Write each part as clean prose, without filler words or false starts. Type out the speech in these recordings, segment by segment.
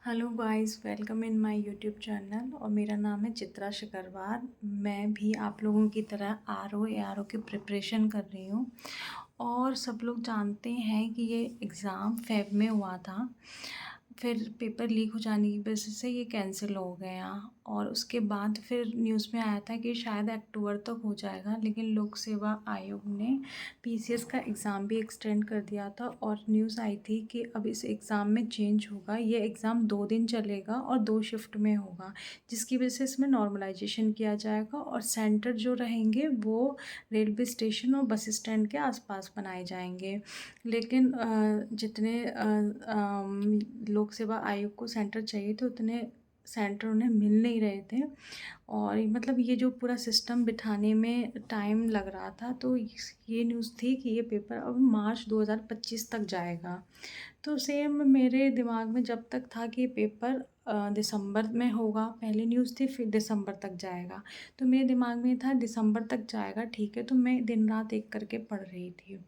Hello guys, welcome in my YouTube channel. और मेरा नाम है चित्रा शिकरवार। मैं भी आप लोगों की तरह आर ओ की प्रिपरेशन कर रही हूँ। और सब लोग जानते हैं कि ये एग्ज़ाम फेब में हुआ था, फिर पेपर लीक हो जाने की वजह से ये कैंसिल हो गया। और उसके बाद फिर न्यूज़ में आया था कि शायद अक्टूबर तक हो जाएगा, लेकिन लोक सेवा आयोग ने पीसीएस का एग्ज़ाम भी एक्सटेंड कर दिया था। और न्यूज़ आई थी कि अब इस एग्ज़ाम में चेंज होगा, ये एग्ज़ाम 2 दिन चलेगा और 2 शिफ्ट में होगा, जिसकी वजह से इसमें नॉर्मलाइजेशन किया जाएगा। और सेंटर जो रहेंगे वो रेलवे स्टेशन और बस स्टैंड के आसपास बनाए जाएंगे। लेकिन जितने लोक सेवा आयोग को सेंटर चाहिए थे, उतने सेंटर उन्हें मिल नहीं रहे थे। और मतलब ये जो पूरा सिस्टम बिठाने में टाइम लग रहा था, तो ये न्यूज़ थी कि ये पेपर अब मार्च 2025 तक जाएगा। तो सेम मेरे दिमाग में जब तक था कि ये पेपर दिसंबर में होगा, पहली न्यूज़ थी, फिर दिसंबर तक जाएगा। तो मेरे दिमाग में था दिसंबर तक जाएगा, ठीक है। तो मैं दिन रात एक करके पढ़ रही थी।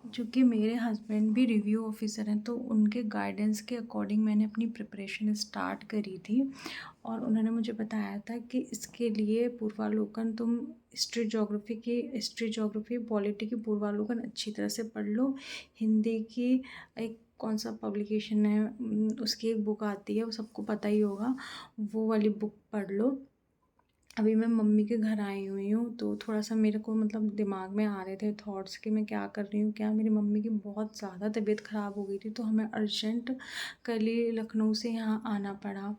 चूँकि मेरे हस्बैंड भी रिव्यू ऑफिसर हैं, तो उनके गाइडेंस के अकॉर्डिंग मैंने अपनी प्रिपरेशन स्टार्ट करी थी। और उन्होंने मुझे बताया था कि इसके लिए पूर्वालोकन तुम हिस्ट्री ज्योग्राफी पॉलिटी की पूर्वालोकन अच्छी तरह से पढ़ लो। हिंदी की एक कौन सा पब्लिकेशन है, उसकी एक बुक आती है, वो सबको पता ही होगा, वो वाली बुक पढ़ लो। अभी मैं मम्मी के घर आई हुई हूँ, तो थोड़ा सा मेरे को मतलब दिमाग में आ रहे थे थॉट्स कि मैं क्या कर रही हूँ क्या। मेरी मम्मी की बहुत ज़्यादा तबीयत ख़राब हो गई थी, तो हमें अर्जेंट कल ही लखनऊ से यहाँ आना पड़ा।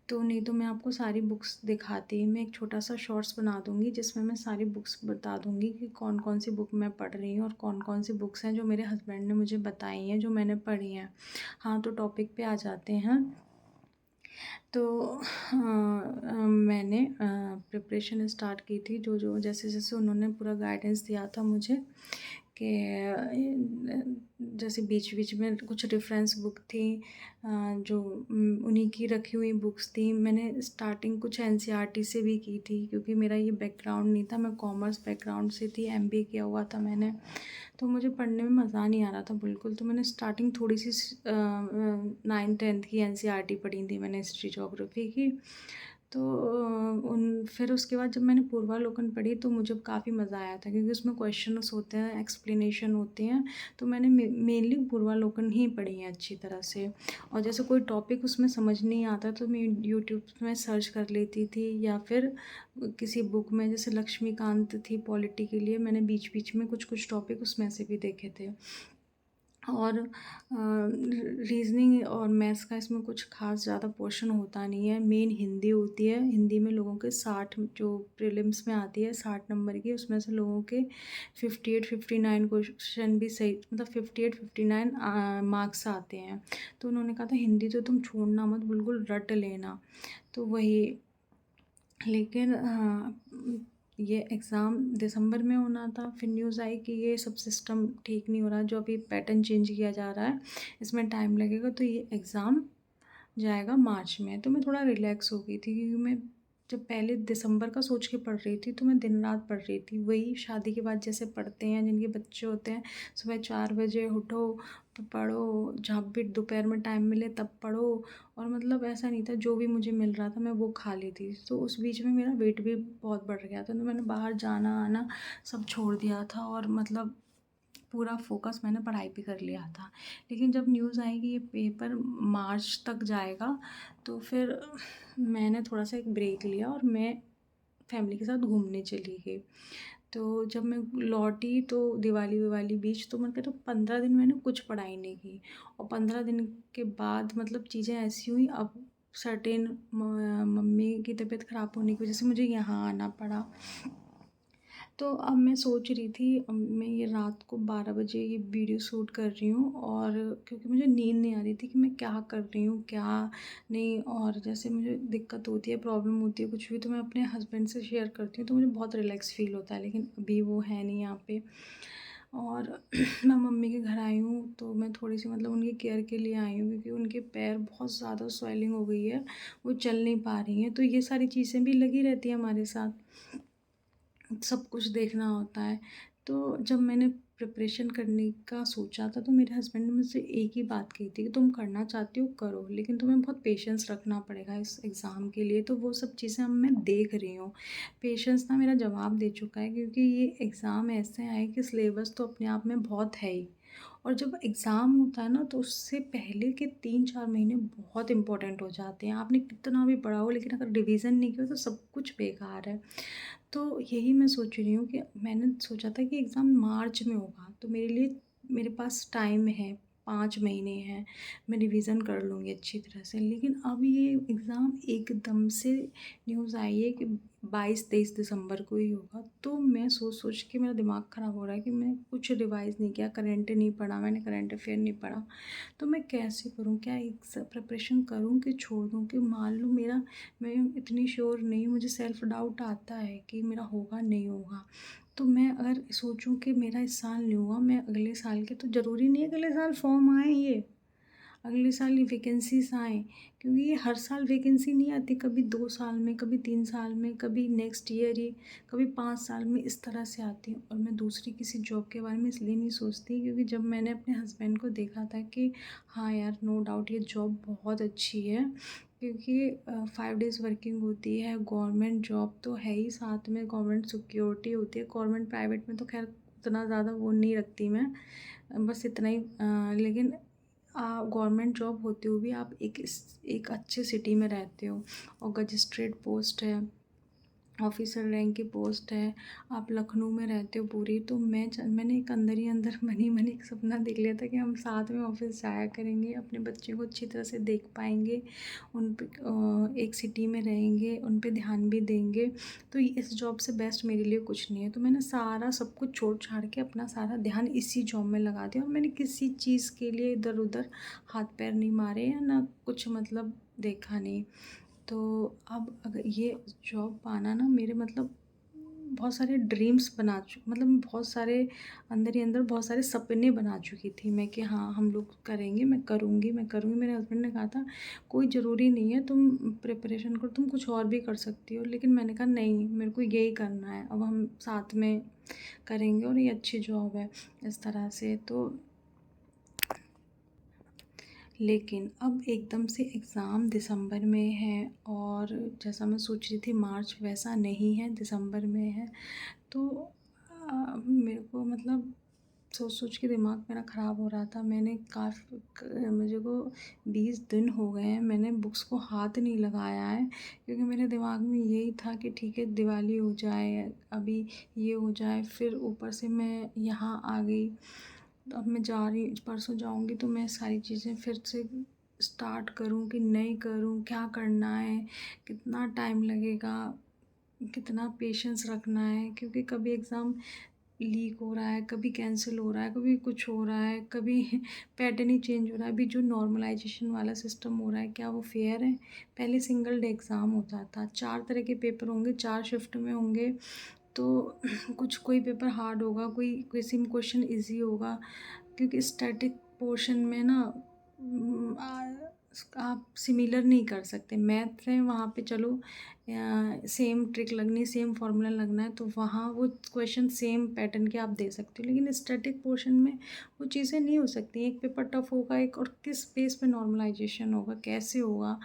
तो नहीं तो मैं आपको सारी बुक्स दिखाती, मैं एक छोटा सा शॉर्ट्स बना दूँगी जिसमें मैं सारी बुक्स बता दूँगी कि कौन कौन सी बुक मैं पढ़ रही हूँ और कौन कौन सी बुक्स हैं जो मेरे हस्बैंड ने मुझे बताई हैं, जो मैंने पढ़ी हैं। हाँ, तो टॉपिक पे आ जाते हैं। तो मैंने प्रिपरेशन स्टार्ट की थी, जो जो जैसे जैसे उन्होंने पूरा गाइडेंस दिया था मुझे कि जैसे बीच बीच में कुछ रेफरेंस बुक थी, जो उन्हीं की रखी हुई बुक्स थी। मैंने स्टार्टिंग कुछ एनसीईआरटी से भी की थी, क्योंकि मेरा ये बैकग्राउंड नहीं था, मैं कॉमर्स बैकग्राउंड से थी, एमबीए किया हुआ था मैंने। तो मुझे पढ़ने में मज़ा नहीं आ रहा था बिल्कुल। तो मैंने स्टार्टिंग थोड़ी सी 9th 10th की एनसीईआरटी पढ़ी थी मैंने, हिस्ट्री ज्योग्राफी की। तो उन फिर उसके बाद जब मैंने पूर्वालोकन पढ़ी, तो मुझे काफ़ी मज़ा आया था, क्योंकि उसमें क्वेश्चंस होते हैं, एक्सप्लेनेशन होते हैं। तो मैंने मेनली पूर्वालोकन ही पढ़ी है अच्छी तरह से। और जैसे कोई टॉपिक उसमें समझ नहीं आता, तो मैं यूट्यूब में सर्च कर लेती थी, या फिर किसी बुक में, जैसे लक्ष्मीकांत थी पॉलिटी के लिए, मैंने बीच बीच में कुछ कुछ टॉपिक उसमें से भी देखे थे। और रीज़निंग और मैथ्स का इसमें कुछ खास ज़्यादा पोर्शन होता नहीं है, मेन हिंदी होती है। हिंदी में लोगों के 60 जो प्रीलिम्स में आती है 60 नंबर की, उसमें से लोगों के 58 59 क्वेश्चन भी सही, मतलब 58 59 मार्क्स आते हैं। तो उन्होंने कहा था हिंदी तो तुम छोड़ना मत, बिल्कुल रट लेना। तो वही, लेकिन ये एग्ज़ाम दिसंबर में होना था। फिर न्यूज़ आई कि ये सब सिस्टम ठीक नहीं हो रहा, जो अभी पैटर्न चेंज किया जा रहा है, इसमें टाइम लगेगा, तो ये एग्ज़ाम जाएगा मार्च में। तो मैं थोड़ा रिलैक्स हो गई थी, क्योंकि मैं जब पहले दिसंबर का सोच के पढ़ रही थी, तो मैं दिन रात पढ़ रही थी, वही शादी के बाद जैसे पढ़ते हैं, जिनके बच्चे होते हैं, सुबह 4 बजे उठो, पढ़ो, जहाँ भी दोपहर में टाइम मिले तब पढ़ो। और मतलब ऐसा नहीं था, जो भी मुझे मिल रहा था मैं वो खा ली थी। तो उस बीच में मेरा वेट भी बहुत बढ़ गया था, तो मैंने बाहर जाना आना सब छोड़ दिया था, और मतलब पूरा फोकस मैंने पढ़ाई पे कर लिया था। लेकिन जब न्यूज़ आई कि ये पेपर मार्च तक जाएगा, तो फिर मैंने थोड़ा सा एक ब्रेक लिया, और मैं फैमिली के साथ घूमने चली गई। तो जब मैं लौटी, तो दिवाली बीच, तो मतलब तो 15 दिन मैंने कुछ पढ़ाई नहीं की। और 15 दिन के बाद मतलब चीज़ें ऐसी हुई, अब सर्टेन मम्मी की तबीयत ख़राब होने की वजह से मुझे यहाँ आना पड़ा। तो अब मैं सोच रही थी, अब मैं ये रात को 12 बजे ये वीडियो शूट कर रही हूँ, और क्योंकि मुझे नींद नहीं आ रही थी कि मैं क्या कर रही हूँ क्या नहीं। और जैसे मुझे दिक्कत होती है, प्रॉब्लम होती है कुछ भी, तो मैं अपने हस्बैंड से शेयर करती हूँ, तो मुझे बहुत रिलैक्स फील होता है। लेकिन अभी वो है नहीं यहाँ पे। और मैं मम्मी के घर आई हूँ, तो मैं थोड़ी सी मतलब उनकी केयर के लिए आई हूँ, क्योंकि उनके पैर बहुत ज़्यादा स्वेलिंग हो गई है, वो चल नहीं पा रही हैं। तो ये सारी चीज़ें भी लगी रहती हैं हमारे साथ, सब कुछ देखना होता है। तो जब मैंने प्रिपरेशन करने का सोचा था तो मेरे हस्बैंड ने मुझसे एक ही बात कही थी कि तुम करना चाहती हो करो, लेकिन तुम्हें बहुत पेशेंस रखना पड़ेगा इस एग्ज़ाम के लिए। तो वो सब चीज़ें अब मैं देख रही हूँ। पेशेंस ना मेरा जवाब दे चुका है, क्योंकि ये एग्ज़ाम ऐसे हैं कि सिलेबस तो अपने आप में बहुत है ही, और जब एग्ज़ाम होता है ना तो उससे पहले के 3-4 महीने बहुत इम्पोर्टेंट हो जाते हैं। आपने कितना भी पढ़ा हो, लेकिन अगर रिवीज़न नहीं किया तो सब कुछ बेकार है। तो यही मैं सोच रही हूँ कि मैंने सोचा था कि एग्ज़ाम मार्च में होगा, तो मेरे पास टाइम है, 5 महीने हैं, मैं रिवीज़न कर लूँगी अच्छी तरह से। लेकिन अब ये एग्ज़ाम एकदम से न्यूज़ आई है कि 22-23 दिसंबर को ही होगा, तो मैं सोच-सोच के मेरा दिमाग ख़राब हो रहा है कि मैं कुछ रिवाइज़ नहीं किया, करंट नहीं पढ़ा, मैंने करंट अफ़ेयर नहीं पढ़ा। तो मैं कैसे करूँ? क्या एक स प्रिपरेशन करूँ कि छोड़ दूँ? कि मान लो मैं इतनी श्योर नहीं हूँ, मुझे सेल्फ डाउट आता है कि मेरा होगा, नहीं होगा। तो मैं अगर सोचूँ कि मेरा इस साल नहीं हुआ, मैं अगले साल के, तो ज़रूरी नहीं है अगले साल फॉर्म आए ये। अगले साल ही वैकेंसीज़ आएँ, क्योंकि ये हर साल वैकेंसी नहीं आती, कभी 2 साल में, कभी 3 साल में, कभी नेक्स्ट ईयर ही, कभी 5 साल में, इस तरह से आती हैं। और मैं दूसरी किसी जॉब के बारे में इसलिए नहीं सोचती, क्योंकि जब मैंने अपने हस्बैंड को देखा था कि हाँ यार, नो डाउट ये जॉब बहुत अच्छी है, क्योंकि 5 डेज़ वर्किंग होती है, गवर्नमेंट जॉब तो है ही, साथ में गवर्नमेंट सिक्योरिटी होती है। गवर्नमेंट प्राइवेट में तो खैर उतना ज़्यादा वो नहीं रखती मैं, बस इतना ही। लेकिन गवर्नमेंट जॉब होते हुए भी आप एक अच्छे सिटी में रहते हो, और मजिस्ट्रेट पोस्ट है, ऑफिसर रैंक की पोस्ट है, आप लखनऊ में रहते हो पूरी। तो मैंने एक अंदर ही अंदर मन ही मन एक सपना देख लिया था कि हम साथ में ऑफिस जाया करेंगे, अपने बच्चे को अच्छी तरह से देख पाएंगे, उन पे एक सिटी में रहेंगे, उन पे ध्यान भी देंगे। तो इस जॉब से बेस्ट मेरे लिए कुछ नहीं है। तो मैंने सारा सब कुछ छोड़ छाड़ के अपना सारा ध्यान इसी जॉब में लगा दिया, और मैंने किसी चीज़ के लिए इधर उधर हाथ पैर नहीं मारे, या ना कुछ मतलब देखा नहीं। तो अब अगर ये जॉब पाना ना मेरे मतलब बहुत सारे ड्रीम्स मतलब बहुत सारे अंदर ही अंदर बहुत सारे सपने बना चुकी थी मैं कि हाँ हम लोग करेंगे, मैं करूँगी। मेरे हस्बैंड ने कहा था कोई ज़रूरी नहीं है, तुम प्रिपरेशन करो, तुम कुछ और भी कर सकती हो। लेकिन मैंने कहा नहीं, मेरे को यही करना है, अब हम साथ में करेंगे, और ये अच्छी जॉब है इस तरह से। तो लेकिन अब एकदम से एग्ज़ाम दिसंबर में है, और जैसा मैं सोच रही थी मार्च वैसा नहीं है, दिसंबर में है। तो मेरे को मतलब सोच-सोच के दिमाग मेरा ख़राब हो रहा था। मैंने काफ़ी क मुझे को 20 दिन हो गए हैं, मैंने बुक्स को हाथ नहीं लगाया है, क्योंकि मेरे दिमाग में यही था कि ठीक है दिवाली हो जाए, अभी ये हो जाए, फिर ऊपर से मैं यहाँ आ गई। तो अब मैं जा रही, परसों जाऊँगी, तो मैं सारी चीज़ें फिर से स्टार्ट करूँ कि नहीं करूँ, क्या करना है, कितना टाइम लगेगा, कितना पेशेंस रखना है, क्योंकि कभी एग्ज़ाम लीक हो रहा है, कभी कैंसिल हो रहा है, कभी कुछ हो रहा है, कभी पैटर्न ही चेंज हो रहा है। अभी जो नॉर्मलाइजेशन वाला सिस्टम हो रहा है, क्या वो फेयर है? पहले सिंगल डे एग्ज़ाम होता था, 4 तरह के पेपर होंगे, 4 शिफ्ट में होंगे। तो कुछ कोई पेपर हार्ड होगा, कोई किसी में क्वेश्चन ईज़ी होगा, क्योंकि स्टैटिक पोर्शन में ना आप सिमिलर नहीं कर सकते। मैथ है वहाँ पे, चलो सेम ट्रिक लगनी, सेम फार्मूला लगना है, तो वहाँ वो क्वेश्चन सेम पैटर्न के आप दे सकते हो। लेकिन स्टैटिक पोर्शन में वो चीज़ें नहीं हो सकती। एक पेपर टफ होगा, एक और किस बेस पे नॉर्मलाइजेशन होगा, कैसे होगा,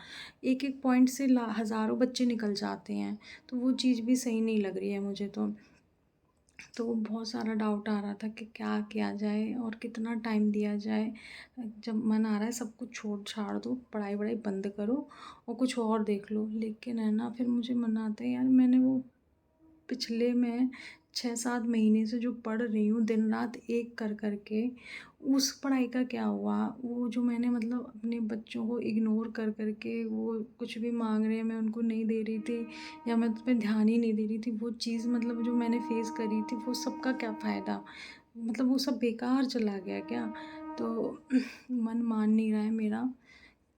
एक एक पॉइंट से हज़ारों बच्चे निकल जाते हैं। तो वो चीज़ भी सही नहीं लग रही है मुझे तो बहुत सारा डाउट आ रहा था कि क्या किया जाए और कितना टाइम दिया जाए। जब मन आ रहा है सब कुछ छोड़ छाड़ दो, पढ़ाई वढ़ाई बंद करो और कुछ और देख लो। लेकिन है ना, फिर मुझे मन आता है यार, मैंने वो पिछले मैं 6-7 महीने से जो पढ़ रही हूँ दिन रात एक कर के, उस पढ़ाई का क्या हुआ? वो जो मैंने मतलब अपने बच्चों को इग्नोर कर के, वो कुछ भी माँग रहे हैं मैं उनको नहीं दे रही थी, या मैं उस पे ध्यान ही नहीं दे रही थी, वो चीज़ मतलब जो मैंने फेस करी थी, वो सब का क्या फ़ायदा? मतलब वो सब बेकार चला गया क्या? तो मन मान नहीं रहा है मेरा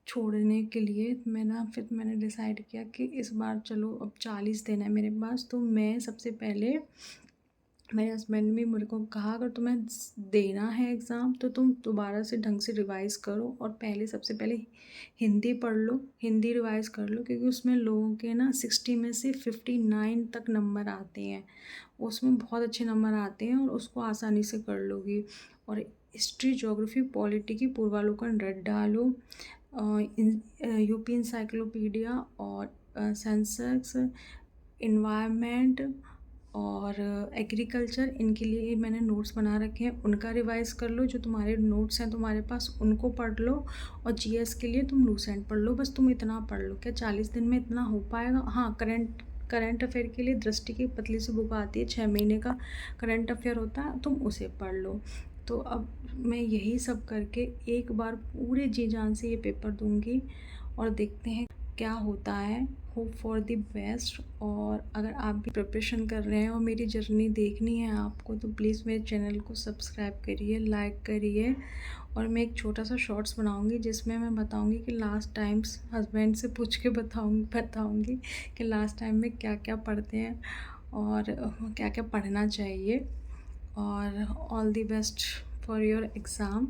छोड़ने के लिए। फिर मैंने डिसाइड किया कि इस बार चलो, अब 40 दिन है मेरे पास, तो मैं सबसे पहले मेरे हस्बैंड भी मेरे को कहा अगर तुम्हें देना है एग्ज़ाम तो तुम दोबारा से ढंग से रिवाइज़ करो और पहले सबसे पहले हिंदी पढ़ लो, हिंदी रिवाइज़ कर लो, क्योंकि उसमें लोगों के ना 60 में से 59 तक नंबर आते हैं। उसमें बहुत अच्छे नंबर आते हैं और उसको आसानी से कर लोगी। और हिस्ट्री, ज्योग्राफी, पॉलिटी की पूर्वावलोकन रट डालो। यूपी इंसाइक्लोपीडिया और सेंसस, इन्वायरमेंट और एग्रीकल्चर, इनके लिए मैंने नोट्स बना रखे हैं, उनका रिवाइज़ कर लो। जो तुम्हारे नोट्स हैं तुम्हारे पास उनको पढ़ लो। और जीएस के लिए तुम लूसेंट पढ़ लो। बस तुम इतना पढ़ लो। क्या 40 दिन में इतना हो पाएगा? हाँ, करंट अफेयर के लिए दृष्टि की पतली सी बुक आती है, 6 महीने का करंट अफेयर होता है, तुम उसे पढ़ लो। तो अब मैं यही सब करके एक बार पूरे जी जान से ये पेपर दूंगी और देखते हैं क्या होता है। Hope for the best. और अगर आप भी प्रिपरेशन कर रहे हैं और मेरी जर्नी देखनी है आपको, तो प्लीज़ मेरे चैनल को सब्सक्राइब करिए, लाइक करिए। और मैं एक छोटा सा शॉर्ट्स बनाऊंगी जिसमें मैं बताऊंगी कि लास्ट टाइम्स हस्बैंड से पूछ के बताऊंगी कि लास्ट टाइम में क्या क्या पढ़ते हैं और क्या क्या पढ़ना चाहिए। और all the best for your exam.